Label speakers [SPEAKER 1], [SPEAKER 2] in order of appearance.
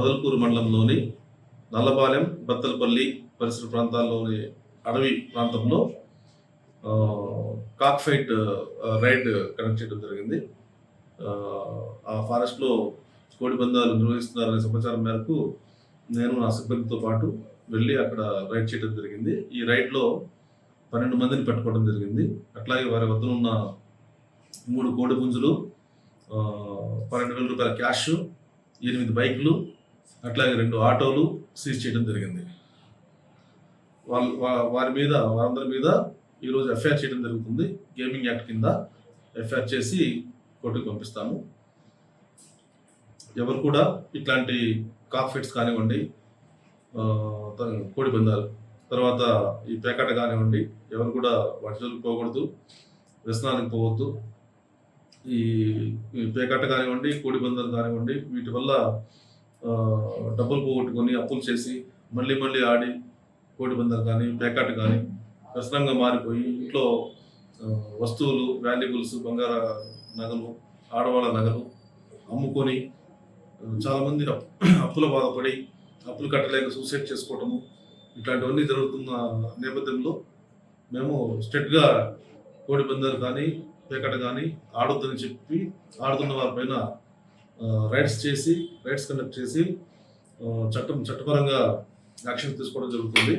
[SPEAKER 1] పొదలకూరు మండలంలోని నల్లపాలెం, బత్తలపల్లి పరిసర ప్రాంతాల్లోని అడవి ప్రాంతంలో కాక్ ఫైట్ రైడ్ కండక్ట్ చేయడం జరిగింది. ఆ ఫారెస్ట్లో కోడి పందాలు నిర్వహిస్తున్నారనే సమాచారం మేరకు నేను నా సిబ్బందితో పాటు వెళ్ళి అక్కడ రైడ్ చేయడం జరిగింది. ఈ రైడ్లో 12 మందిని పట్టుకోవడం జరిగింది. అట్లాగే వారి వద్ద ఉన్న 3 కోడి పుంజులు, 12,000 రూపాయల క్యాష్, 8 బైకులు, అట్లాగే 2 ఆటోలు సీజ్ చేయడం జరిగింది. వారందరి మీద ఈరోజు ఎఫ్ఐఆర్ చేయడం జరుగుతుంది. గేమింగ్ యాక్ట్ కింద ఎఫ్ఐఆర్ చేసి కోర్టుకు పంపిస్తాము. ఎవరు కూడా ఇట్లాంటి కాక్ ఫైట్స్ కానివ్వండి, కోడి పందాలు, తర్వాత ఈ పేకాట కానివ్వండి, ఎవరు కూడా వాటి జోలికి పోకూడదు, వ్యసనానికి పోవద్దు. ఈ పేకాట కానివ్వండి, కోడి పందాలు కానివ్వండి, వీటి వల్ల డబ్బులు పోగొట్టుకొని అప్పులు చేసి మళ్ళీ ఆడి కోడి పందాలు కానీ పేకాట కానీ వ్యసనంగా మారిపోయి ఇంట్లో వస్తువులు, వాల్యుబుల్స్, బంగార నగలు, ఆడవాళ్ళ నగలు అమ్ముకొని చాలామంది అప్పుల బాధపడి అప్పులు కట్టలేక సూసైడ్ చేసుకోవటము, ఇట్లాంటివన్నీ జరుగుతున్న నేపథ్యంలో మేము స్ట్రిక్ట్గా కోడి పందాలు కానీ పేకాట కానీ ఆడొద్దని చెప్పి ఆడుతున్న వారిపైన రైడ్స్ కండక్ట్ చేసి చట్టపరంగా యాక్షన్ తీసుకోవడం జరుగుతుంది.